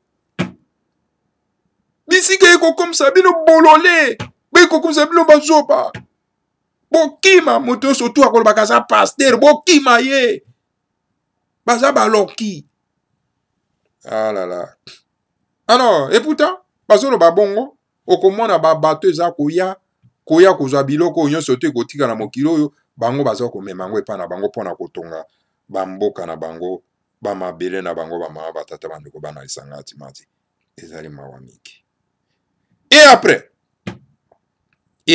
Bisika eko comme ça bino bololé. Beko comme ça bino bazoba. Bokima moto surtout akolo bakaza pasteur bokima ye baza baloki. Ah là là. Alors et pourtant bazolo babongo okomona ba bato eza koya kozwa biloko nyonso te kotika na mokili oyo bango baza komema ngo epa na bango pona kotonga bamboka na bango bamabele na bango bama batata bandeko bana lisanga atimati ezali mawa miki. Et après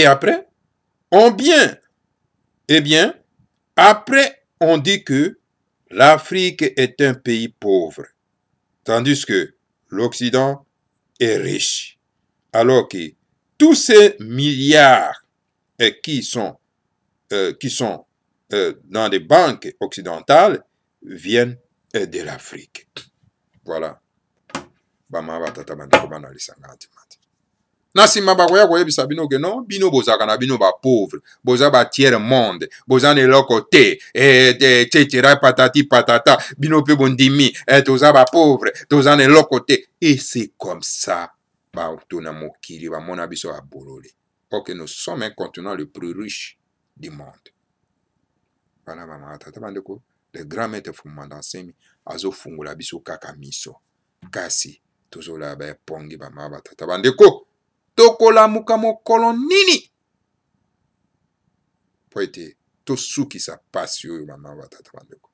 après, on dit que l'Afrique est un pays pauvre, tandis que l'Occident est riche. Alors que tous ces milliards qui sont dans des banques occidentales viennent de l'Afrique. Voilà. Nasima bakoya koyebisa bino ke non bino bozaka na bino ba pauvre boza ba tiers monde boza ne lokote tchetera patati patata bino pe bondimi toza ba pauvre toza ne lokote. Et c'est comme ça ba tona mokili ba mona biso a bolole. Ok, nous sommes un continent le plus riche du monde. Voilà mama tata bandeko le grand maître Fumanda Nsemi azo fungula biso kaka miso kasi tozola ba pongi ba mama tata bandeko tokola muka mokolo nini po ete tosuki sa pasi oyo mama batata bandeko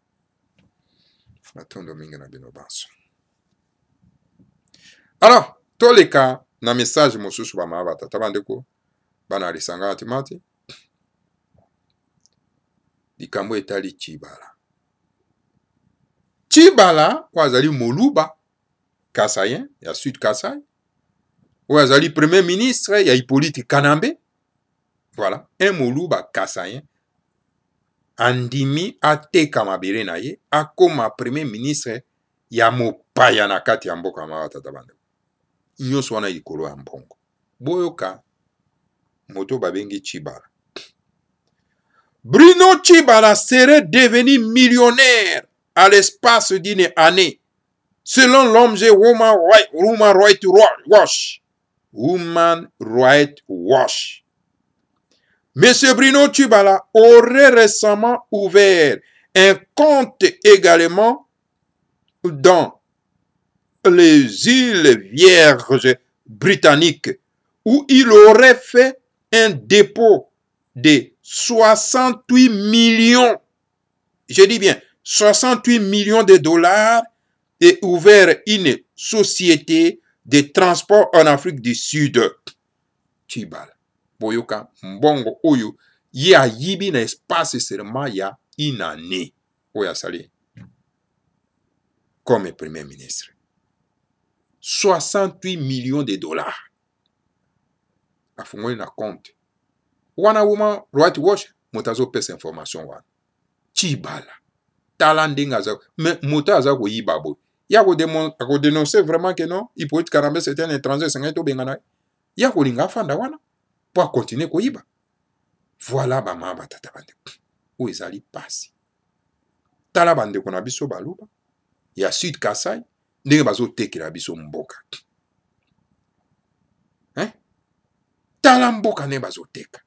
matondo mingi na bino banso. Alors toleka na message mosusu ba mama batata bandeko bana lisanga atimati likambo etali Tshibala wazali moluba Kasayen ya Sud Kasai Ouazali premier ministre, il y a Hippolyte Kanambe. Voilà, un moluba Kasayen. Andimi ate kamabere na ye, akoma premier ministre, ya mopaya na kati ya mboka mawata bande. Nyonso wana likolo ya mbongo. Boyoka, moto babengi Tshibala. Bruno Tshibala serait devenu millionnaire à l'espace d'une année, selon l'ONG Human Rights Watch. Monsieur Bruno Tshibala aurait récemment ouvert un compte également dans les îles Vierges britanniques où il aurait fait un dépôt de 68 millions, je dis bien 68 millions de dollars et ouvert une société de transport en Afrique du Sud. Tshibala. Boyoka, mbongo oyo, ya yibi na espace seulement ya une année. Oya sali. Comme premier ministre. 68 millions de dollars. Afungoli na compte. Wana woman right watch motazo pesa information wana. Chibala. Talandinga za motaza ko yibabo. Ya ko dénoncer vraiment que non, Hippolyte Karambé c'était un étranger, c'est un to bengana. Ya ko linga fanda wana pour continuer ko yiba. Voilà ba mama tata bande. Où ezali pasi. Tala bande ko na biso baluba. Ya Sud Kasai ndenge bazo tekela biso mboka. Hein? Tala mboka ne bazo teka.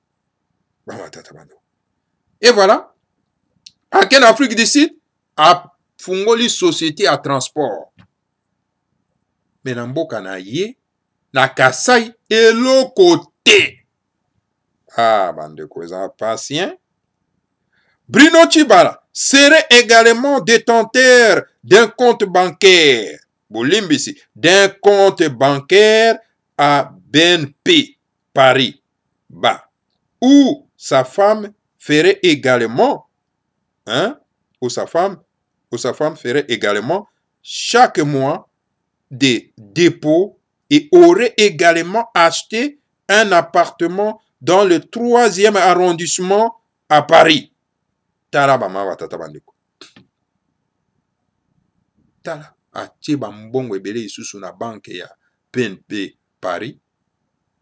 Mama tata bande. Et voilà. En quelle Afrique du Sud a fungoli société à transport. Mais na mboka na ye na Kasai eloko te. Ah, bande ko eza patient. Bruno Tshibala serait également détenteur d'un compte bancaire. Bolimbisi, d'un compte bancaire à BNP Paris Bas, où sa femme ferait également, où sa femme ferait également chaque mois des dépôts et aurait également acheté un appartement dans le 3e arrondissement à Paris. Tala bama watata bandeko. Tala atie bambongo ebele isusu na banque ya BNP Paris.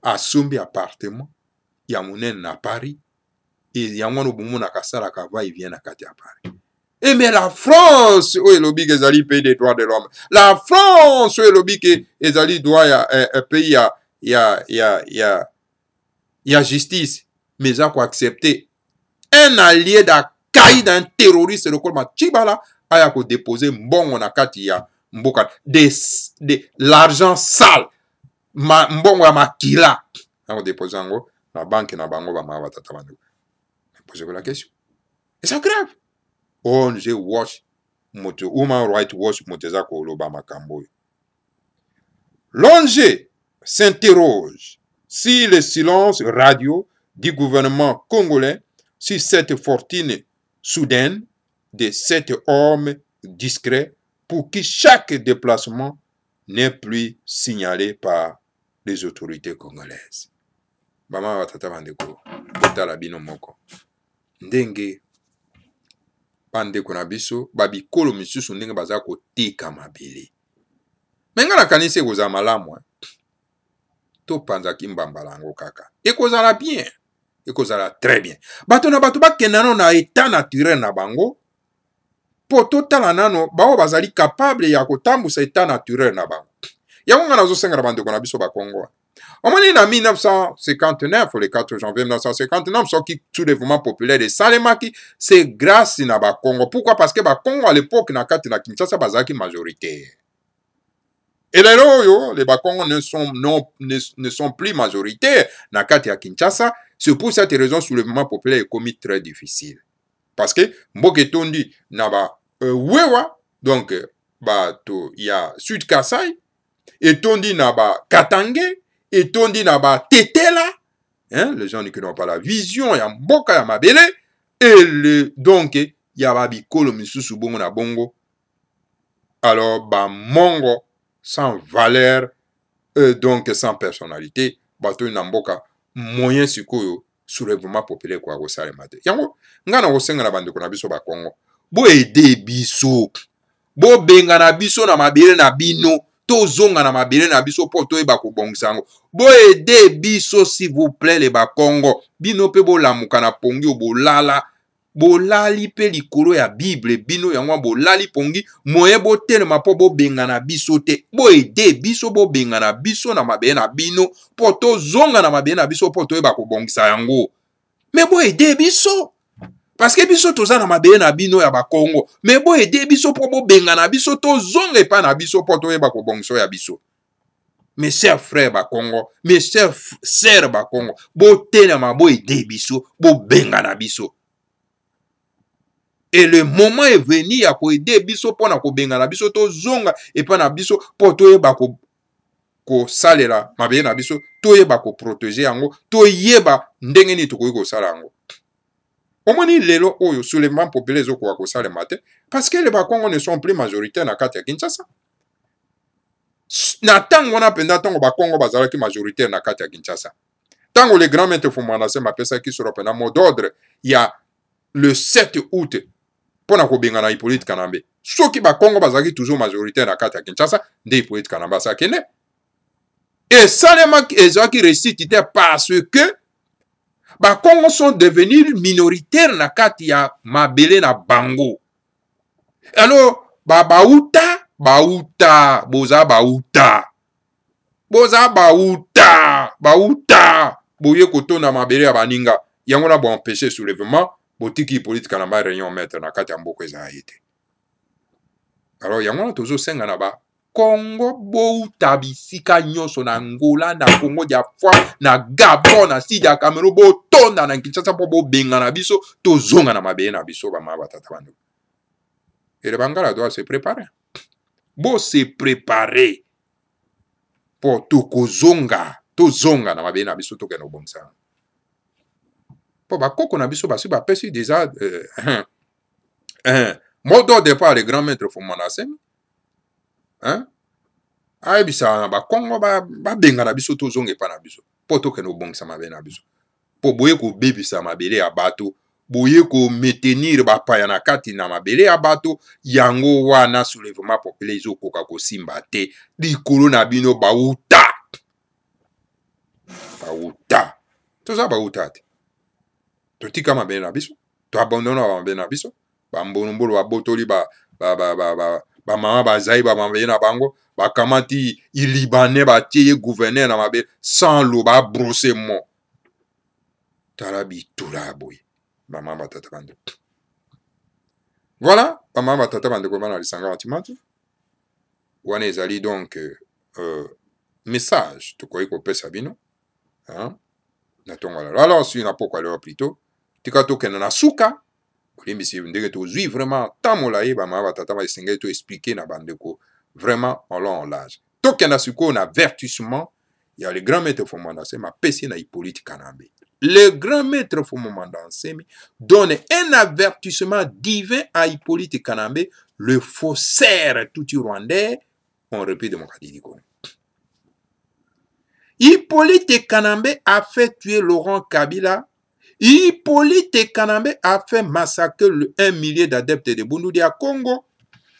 Asombi appartement ya monene na Paris. Et yango no bumu na kasala kava il vient na kati ya Paris. Et mais la France, où est l'obi que ezali pays des droits de l'homme. La France, où est l'obi que ezali droit ya pays ya justice. Mais ça quoi accepter un allié d'Akaï d'un terroriste le col Tshibala a ko déposer mbongo na kati ya mboka de l'argent sale mbongo ya makila a ko déposer ngo na banque na bango ba ma tata bango. Posez-vous la question. Et c'est grave. ONG Watch moto Human Rights Watch moteza ko loba makambo. L'ONG s'interroge si le silence radio du gouvernement congolais sur cette fortune soudaine de 7 hommes discrets pour qui chaque déplacement n'est plus signalé par les autorités congolaises. Bama watata bandeko botala bino moko ndenge bandeko na biso babikolo misusu ndenge baza kotika mabele menga na kanisi ekozala malamu topanzaki mbambala yango kaka ekozala bien ekozala très bien bato na bato bakenda nano na état naturel na bango po totala nano bao bazali capable ya kotambusa état naturel na bango yango nga nazosengela bandeko na biso bakongo on est en 1959, le 4 janvier 1959, sorti soulèvement populaire de Salemaki, c'est grâce à Congo. Pourquoi? Parce que Congo à l'époque, na Kinshasa, bazaki majoritaire. Et les Bakongo ne sont plus majoritaires na Kinshasa. C'est pour cette raison que le soulèvement populaire est commis très difficile. Parce que Mboketondi na Wewa, donc il y a Sud Kasai, et Tondi na Katangé, et Tondi na Tetela, les gens qui n'ont pas la vision, il y a Mboka, il y a Mabele, et donc il y a Babikolo Misusu Bongo na Bongo. Alors, Mongo, sans valeur, donc sans personnalité, bato na Mboka, moyen sikoyo, soulèvement populaire kwa gosale mate. Yango, nga na gosenga na bandeko na biso ba Congo, bo ede biso, bo benga na biso na mabele na bino, tozonga na mabele na biso po toyeba kobongisa yango. Bo ede biso s'il vous plaît les Bakongo. Bino pe bo lamuka na pongi o bolala. Bolali pe likolo ya Bible bino yango bolali pongi moye bo telema po bo benga na biso te. Bo ede biso bo benga na biso na mabele na bino po tozonga na mabele na biso po toyeba kobongisa yango. Mais bo ede biso. Parce que biso toza na mabele na bino ya Bakongo. Mais bo ede biso po bo benga na biso tozonga pa na biso po toyeba kobongisa ya biso. Mes chers frères Bakongo, mes chers sœurs Bakongo, bo telema bo ede biso, bo benga na biso. Et le moment est venu ya ko ede biso po na ko benga na biso tozonga et pa na biso po toyeba ko salela mabele na biso, toyeba ko protéger yango, toyeba ndenge ni tokoki ko sala yango. Omoni lelo oyo soulèvement populaire zo ko sala matin parce que les Bakongo ne sont plus majoritaires na kati ya Kinshasa. na tango wana penda tango bakongo bazalaki majoritaire na kati ya Kinshasa tango le grand maître Fumana se mapesaki solo pena mot d'ordre ya le 7 août pona kobenga na Hippolyte Kanambe soki bakongo bazalaki toujours majoritaire na kati ya Kinshasa nde Hippolyte Kanambe asakende et salema ezalaki réussite parce que bakongo sont devenus minoritaires na kati ya mabele na bango alors bauta boza bauta boye kotonda mabele ya baninga yango na empêcher soulèvement botiki Hippolyte Kanambe réunion maître na kati ya mboko ezali te alors yango na tozosenga na ba Congo bouta bisika nyonso na Angola na Congo dia fois na Gabon na Sud ya Cameroun botonda na Kinshasa po bobenga na biso tozonga na mabele na biso ba batata bandu et le Bangala doit se préparer bo se préparer pour tozonga na mabele na biso tokena obongisa po bakoko na biso basi bapesi déjà mot d'ordre par le grand maître Fumana Semi ayebisa bakongo babenga na biso tozonga epa na biso po tokena obongisa mabele na biso po boye kobebisa mabele ya bato boye ko maintenir bapaya na kati na mabele ya bato yango wana soulèvement populaire ezokoka kosimba te likolo na bino bauta toza bauta te totika mabele na biso toabandona mabele na biso bambonombolo babotoli bamama bazai bamabele na bango bakamati ilibanais batie ye gouverneur na mabele sans lo babrose mo tala bitula boye bamama batata bande voilà bamama batata bande ko bana lisanga batimati wana ezali donc message tokoki kopesa bino na tongo alors si na pokwa leo plutôt tika tokenda na suka olimbisi ndenge tozwi vraiment tant molayi bamama batata basengeli to expliquer na bandeko vraiment en long en large tokenda sikoyo na avertissement ya le grand maître Fumana Semi apesi na Hippolyte Kanambe. Le grand maître Fumana Semi donne un avertissement divin à Hippolyte Kanambe, le faussaire tout rwandais, on répète démocratie du Congo. Hippolyte Kanambe a fait tuer Laurent Kabila. Hippolyte Kanambe a fait massacrer 1 millier d'adeptes de Bundudia Congo,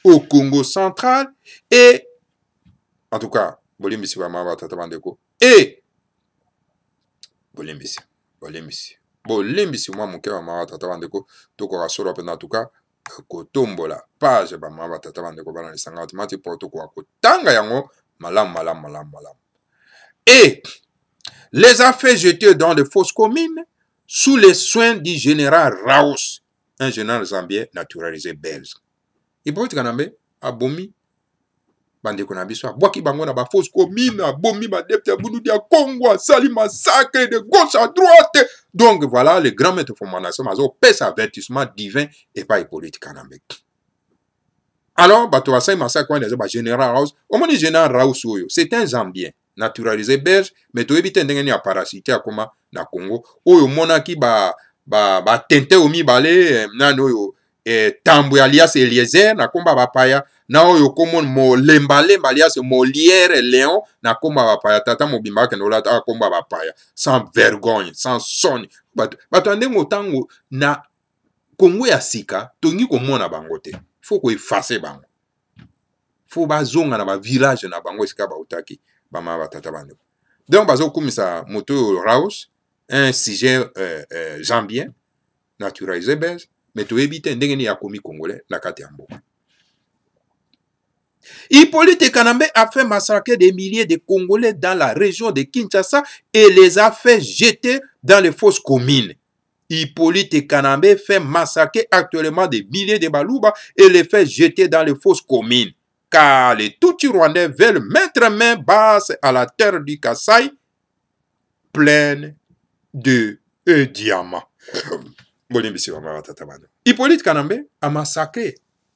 au Congo central, et, en tout cas, Bolimbisi Bamaba Tatabandeko, et, Bolimbisi, moi, mon cœur, Bamaba Tatabandeko, Toko Rasoro, en tout cas, Kotombola, page Bamaba Tatabandeko, Balan, les Sangatimati, Portoko, Tanga Yango, malam. Et les a fait jeter dans de fausses communes sous les soins du général Raus, un général zambien naturalisé belge. Hippolyte Kanambe a bomi bandeko na biso abwaki bango na ba fausse commune abomi badepte ya Bundudia Congo sali massacre de gauche à droite. Donc voilà le grand maître Fumana Semi azo pesa avertissement divin et pas Hippolyte Kanambe. Alors bato asai massacre wana ba général Raus omoni général Raus oyo c'est un zambien naturalisé belge mais to ebite ndenge ni parasite akoma na Congo oyo monaki ba tente omi balé nano oyo Tambo alias Eliezer na komba bapaya na oyo komon mo lemba alias Molière Léon na komba bapaya tata mobimba ke nola ta komba bapaya sans vergogne sans son bato ande motango na Congo ya sika tongi komona bango te faut ko effacer bango faut bazonga na ba village na bango sika ba utaki ba ma batata bando donc bazo kumisa moto Raus un sujet zambien naturalisé belge mais tu évites ndenge ya komi congolais na kati ya mboka. Hippolyte Kanambe a fait massacrer des milliers de Congolais dans la région de Kinshasa et les a fait jeter dans les fosses communes. Hippolyte Kanambe fait massacrer actuellement des milliers de Baluba et les fait jeter dans les fosses communes. Car les Tutsis rwandais veulent mettre main basse à la terre du Kasaï pleine de diamants. Hippolyte Kanambe a massacré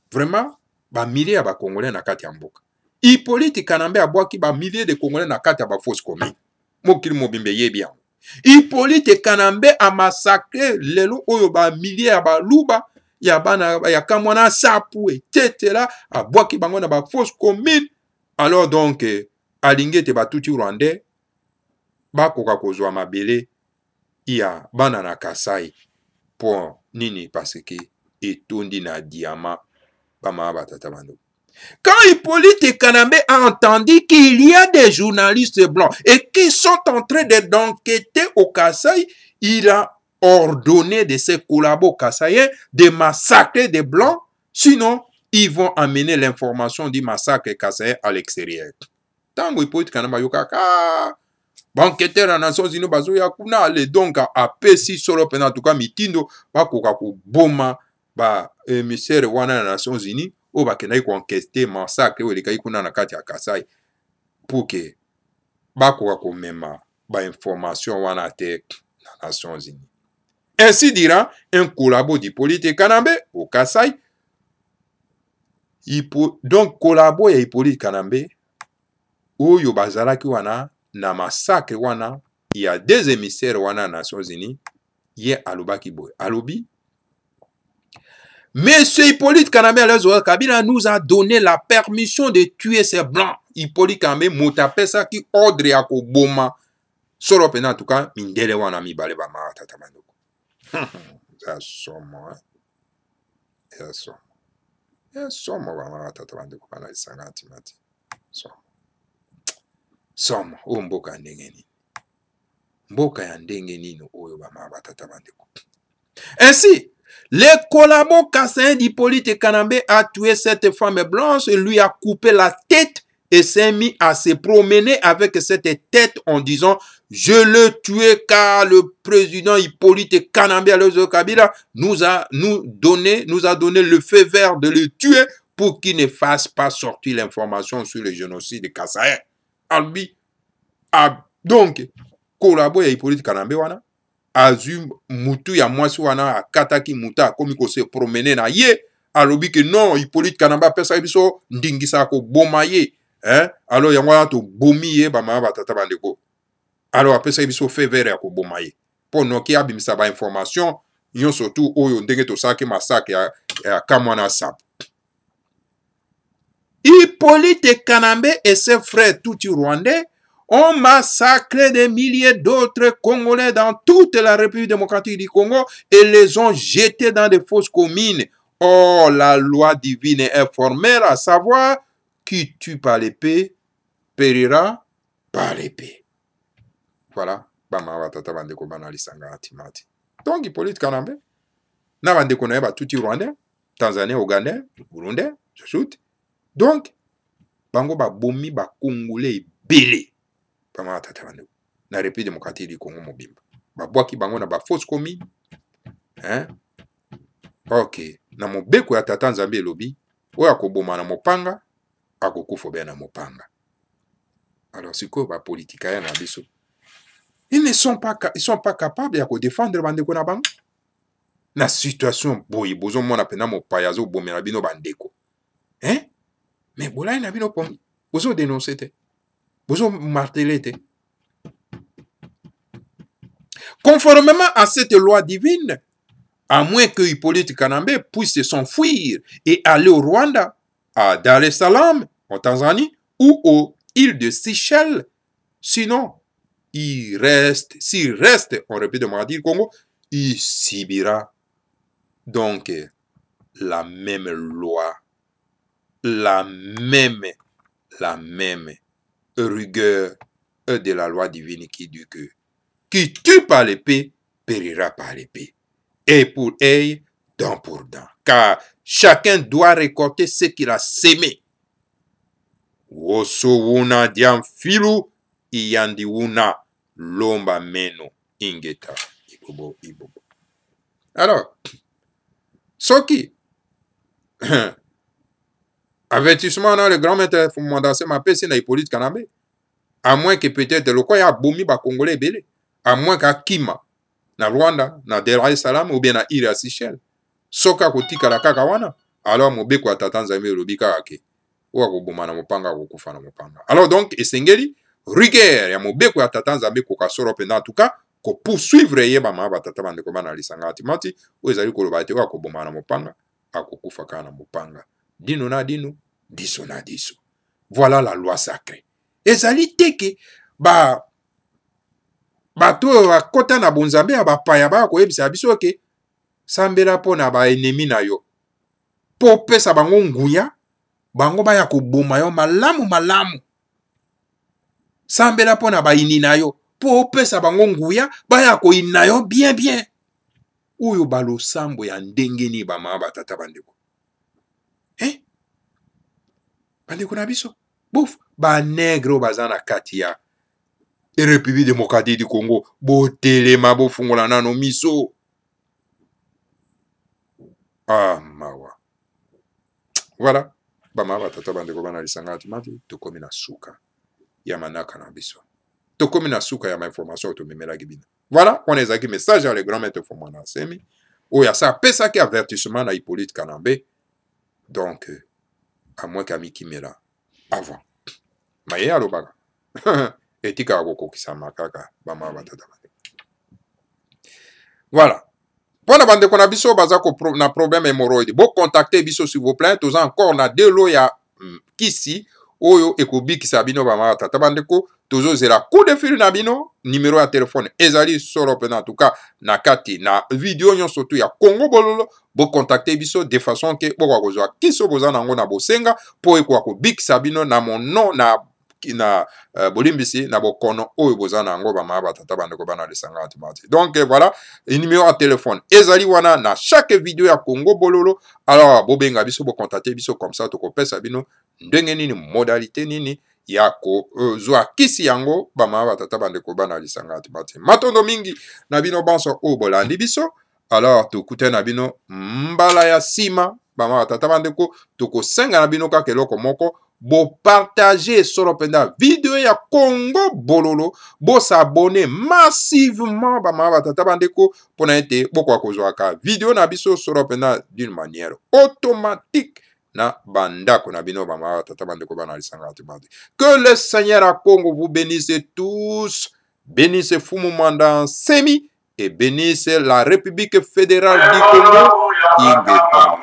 vraiment ba milliers de Congolais na kati ya mboka. Hippolyte Kanambe a boaki ba milliers de Congolais na kati ya ba fausse commune. Mokili mobimbe yebi. Hippolyte Kanambe a massacré lelo oyo ba milliers ya baluba ya bana ya kamwana sapu etc. a boaki bango na ba fausse commune Alors donc alingi ete batuti rwandais bakoka kozwa mabele ya bana na Kasai pour nini parce que etondi na diamant bama batata bando. Quand Hippolyte Kanambe a entendu qu'il y a des journalistes blancs et qui sont en train d'enquêter au Kasaï, il a ordonné de ses collaborateurs kassaïens de massacrer des blancs, sinon ils vont amener l'information du massacre kassaïen à l'extérieur. Tango Hippolyte Kanambe yokaka banqueteur na Nations Unies bazo ya kuna ale donc a pesi solo pena tuka mitindo bakoka ko boma ba émissaire wana na Nations Unies o bakendaki koenquête massacre oyo elekaki kuna na kati ya Kasai pour que bakoka komema bainformation wana te na Nations Unies. Ainsi dira un collabo d'Hippolyte Kanambe au Kasai. Donc collabo ya Hippolyte Kanambe oyo bazalaki wana na massacre wana, il y a des émissaires wana Nations Unies, ye alobaki boy. Alobi Monsieur Hippolyte Kanambe Kabila nous a donné la permission de tuer ces blancs. Hippolyte Kanambe motape ça qui ordre ya ko boma. Solo pena en tout cas mindele wana mibale ba ma tata bandoko. Ça somo hein. Ça somo ba ma tata bandoko bana isangati mati. Somo o mboka ndenge nini. Mboka ya ndenge nini oyo ba ma tata bandoko. Ainsi, le collabo kassaïen d'Hippolyte Kanambe a tué cette femme blanche et lui a coupé la tête et s'est mis à se promener avec cette tête en disant « Je le tué car le président Hippolyte Kanambe Kabila nous a donné le feu vert de le tuer pour qu'il ne fasse pas sortir l'information sur le génocide kassaïen. » Albi donc, collabo ya Hippolyte Kanambe wana azu mutu ya mwasi wana akataki muta akomi ko se promener na ye alobi que non Hippolyte Kanambe pesa biso ndingisa ko boma ye hein alors yango wana to bomi ye ba mama batata bandeko alors apesa biso fait vert ya ko boma ye pour noki abimisa ba information yon surtout oyo ndenge to saki massacre ya kamwana sap. Hippolyte Kanambe et ses frères tuti rwandais ont massacré des milliers d'autres Congolais dans toute la République démocratique du Congo et les ont jetés dans des fosses communes. Or, la loi divine est formelle, à savoir, qui tue par l'épée, périra par l'épée. Voilà. Donc, Hippolyte Kanambe, na bande konaye ba tuti Rwandais, Tanzanie, Ougandais, Burundais, Jojout. Donc, bango ba bomi ba Congolais belé. Na République démocratique du Congo mobimba. Ba bwaki bango na ba fausse commune. Hein? OK. Na mobeko ya tata Nzambe elobi, oyo akoboma na mopanga, akokufa be na mopanga. Alors siko ba politika ya na biso. Ils ne sont pas capables ya ko défendre bandeko na bango. Na situation boye bozo mona pena mopayazo bomela bino bandeko. Hein? Mais bolai na bino pom. Bozo dénoncer te. Bozo marteler te. Conformément à cette loi divine, à moins que Hippolyte Kanambe puisse s'enfuir et aller au Rwanda, à Dar es Salaam, en Tanzanie, ou aux îles de Seychelles, sinon, s'il reste en République démocratique du Congo, il subira donc la même loi, la même rigueur de la loi divine qui dit que qui tue par l'épée périra par l'épée. Et pour œil, dent pour dent. Car chacun doit récolter ce qu'il a sémé. Woso wuna diam filu iyandi wuna lomba meno ingeta ibobo. Alors, Soki, avertissement dans le grand maître Foumandassé m'a payé na Hippolyte Kanambe. À moins que peut-être le quoi y a bomi ba Congolais belé. À moins qu'à Kima, na Rwanda, na Dar es Salaam ou bien na île à Seychelles. Soka kotika la kaka wana. Alors mobeko atata Nzambe lobika ake. Owa koboma na mopanga kokufa na mopanga. Alors donc esengeli rigueur ya mobeko atata Nzambe koka soro penda en tout cas ko poursuivre ye ba ma batata bande ko bana lisanga atimati o ezali koloba te owa koboma na mopanga akokufa kana mopanga. Dino na dino, diso na diso. Voilà la loi sacrée. Ezali teke ba bato akota na bonzambe ya bapaya ba koyebisa biso ke sambela pona ba ennemi na yo. Po pesa bango nguya, bango baya koboma yo malamu malamu. Sambela pona ba ini na yo, po pesa bango nguya, baya ko ina yo bien bien. Uyo balo sambo ya ndenge ni ba mama batata bandeko. Bandeko na biso. Bouf, ba negro bazana kati ya République démocratique du Congo, bo telema bo fungola nano miso. Ah, mawa. Voilà. Bama batata bandeko bana lisanga mati tokomi na suka ya manaka na biso. Tokomi na suka ya ma information to memela gibina. Voilà, on est aquí message à le grand maître Fomana Semi. Oya sa pesa ki avertissement na Hippolyte Kanambe. Donc à moins qu'ami Kimela avant. Maye alobaga. Etika woko kisama kaka bama batata bandeko. Voilà. Pour la bande qu'on a biso bazako na problème hémorroïde. Bon contacter biso s'il vous plaît. Tous encore na de l'eau ya kisi oyo ekobi kisabino bama tata bandeko. Toujours zela coup de fil na bino numéro ya téléphone ezali solo pena en tout cas na kati na vidéo nyon surtout ya Congo bololo bo contacter biso de façon que bo kwa kozwa kiso bozana ngo na bosenga po ekwa ko bikisa bino na mon nom na bolimbisi na bokono oyo bozana ngo bama batata bandeko bana lesanga atimati. Donc voilà, le numéro à téléphone ezali wana na chaque vidéo ya Congo bololo. Alors bobenga biso bo contacter biso comme ça to ko pesa bino ndenge nini modalité nini yako zwa kisi yango bama batata bandeko bana lisanga atimati. Matondo mingi na bino banso o bolandi biso. Alors tukute na bino mbala ya sima bama batata bandeko toko senga na bino kaka eloko moko. Bo partager solo penda vidéo ya Congo bololo, bo s'abonner massivement bama batata bandeko pona ete boko kozwa ka vidéo na biso solo penda d'une manière automatique na bandako na bino bama batata bandeko bana lisanga atimati. Que le Seigneur à Congo vous bénisse tous, bénisse Fumu Manda Semi et bénisse la République fédérale du Congo. Ingeta,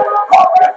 Ibebo,